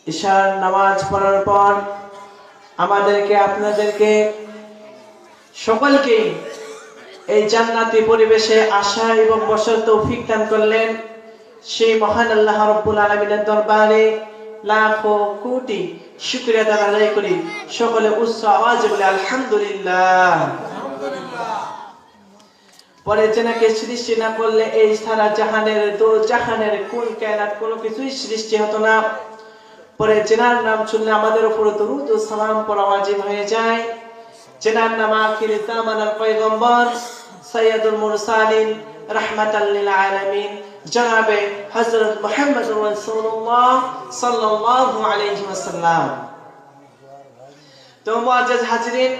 ইশার নামাজ পড়ার পর আমাদেরকে আপনাদেরকে সকলকে এই জান্নাতি পরিবেশে আসা এবং বসার তৌফিক দান করলেন। সেই মহান আল্লাহ রাব্বুল আলামিনের দরবারে লাখো কোটি শুকরিয়া আদায় করি। সকলে উচ্চ আওয়াজে বলে আলহামদুলিল্লাহ। পরে যেনাকে সৃষ্টি না করলে এই সারা জাহানের দো জাহানের কোন কায়নাত কোনো কিছুই সৃষ্টি হতো না। পরে যেনার নাম শুনলে আমাদের উপর দরুদ ও সালাম পড়া ওয়াজিব হয়ে যায়। যেনার নাম আখির জামানার পয়গম্বর সাইয়্যিদুল মুরসালিন রাহমাতাল লিল আলামিন জনাবে হযরত মুহাম্মদুর রাসূলুল্লাহ সাল্লাল্লাহু আলাইহি ওয়াসাল্লাম। তো মুআজ্জাজ হাজিরিন,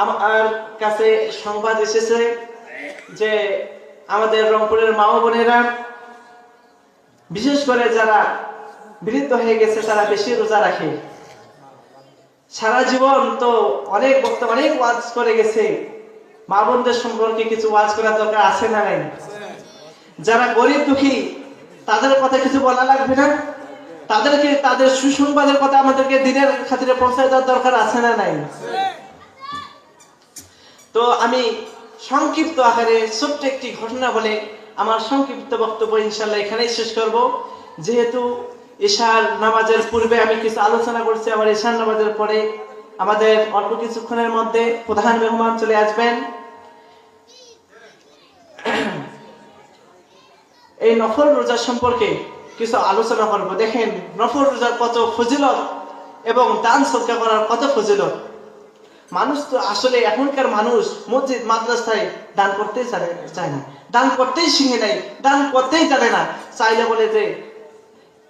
আমার কাছে সংবাদ এসেছে যে আমাদের রংপুরের মা ও বোনেরা, বিশেষ করে যারা বৃদ্ধ হয়ে গেছে, তারা বেশি রোজা রাখে। সারা জীবন তো অনেক বক্তা অনেক ওয়াজ করে গেছে, মা বোনদের সম্পর্কে কিছু ওয়াজ করার দরকার আছে না নাই? যারা গরিব দুঃখী তাদের কথা কিছু বলা লাগবে না? তাদেরকে তাদের সুসংবাদের কথা আমাদেরকে দিনের খাতিরে পৌঁছায় দেওয়ার দরকার আছে না নাই? তো আমি সংক্ষিপ্ত আকারে ছোট্ট একটি ঘটনা বলে আমার সংক্ষিপ্ত বক্তব্য ইনশাআল্লাহ এখানেই শেষ করব। যেহেতু ইশার নামাজের পূর্বে আমি কিছু আলোচনা করছি, আবার ইশার নামাজের পরে আমাদের অল্প কিছুক্ষণের মধ্যে প্রধান মেহমান চলে আসবেন। এই নফল রোজা সম্পর্কে কিছু আলোচনা করব। দেখেন নফল রোজার কত ফজিলত এবং দান সদকা করার কত ফজিলত। মানুষ তো আসলে এখনকার মানুষ মসজিদ মাদ্রাসায় দান করতেই চায় না, দান করতেই শিখে নাই, দান করতেই জানে না। চাইলে বলে যে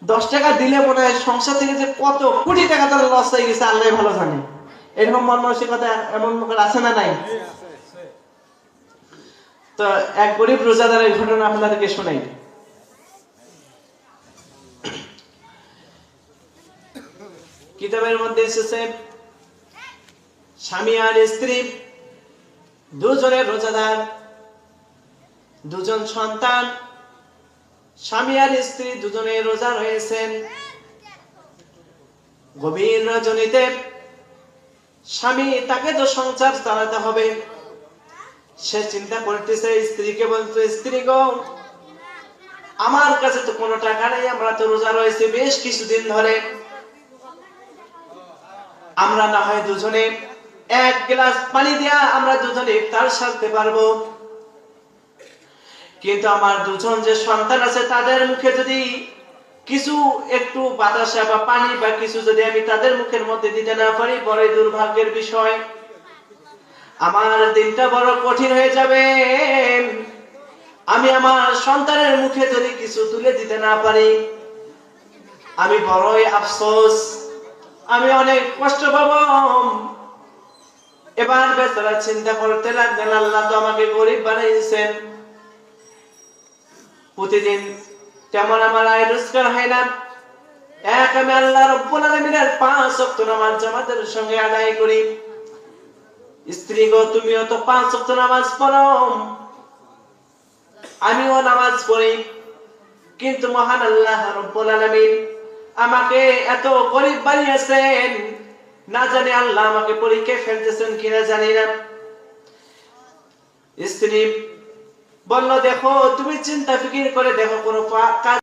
10 টাকা দিলে মনে হয় সংসার থেকে যে কত কোটি টাকা তার লস হয়ে গেছে আল্লাহ ভালো জানে। এরকম মানসিকতা এমন লোকের আছে না নাই? তো এক গরিব রোজাদারের ঘটনা আপনাদেরকে শোনাই। কিতাবের মধ্যে এসেছে স্বামী আর স্ত্রী দুজনের রোজাদার, দুজন সন্তান, স্বামী আর স্ত্রী দুজনে রোজা রয়েছেন। গভীর রজনীতে স্বামী, তাকে তো সংসার চালাতে হবে, সে চিন্তা করতেছে, স্ত্রীকে বলতে, স্ত্রী গো, আমার কাছে তো কোনো টাকা নেই, আমরা তো রোজা রয়েছে বেশ কিছুদিন ধরে, আমরা না হয় দুজনে 1 গ্লাস পানি দিয়া আমরা দুজনে ইফতার সারতে পারবো, কিন্তু আমার দুজন যে সন্তান আছে তাদের মুখে যদি কিছু একটু বাতাসা বা পানি বা কিছু যদি আমি তাদের মুখের মধ্যে দিতে না পারি, বড়ই দুর্ভাগ্যের বিষয়, আমার দিনটা বড় কঠিন হয়ে যাবে। আমি আমার সন্তানের মুখে যদি কিছু তুলে দিতে না পারি, আমি বড়ই আফসোস, আমি অনেক কষ্ট পাবো। এবার বেচারা চিন্তা করতে লাগলেন, আল্লাহ তো আমাকে গরিব বানাইছেন, প্রতিদিন তেমন আমার আয় রোজগার হয় না, এক আমি আল্লাহ রাব্বুল আলামিনের 5 ওয়াক্ত নামাজ জামাতের সঙ্গে আদায় করি। স্ত্রী গো, তুমিও তো 5 ওয়াক্ত নামাজ পড়ো, আমিও নামাজ পড়ি, কিন্তু মহান আল্লাহ রাব্বুল আলামিন আমাকে এত গরিব বানিয়েছেন, না জানি আল্লাহ আমাকে পরীক্ষায় ফেলতেছেন কিনা জানি না। স্ত্রী বলল, দেখো, তুমি চিন্তা ফিকির করে দেখো, কোনো কাজ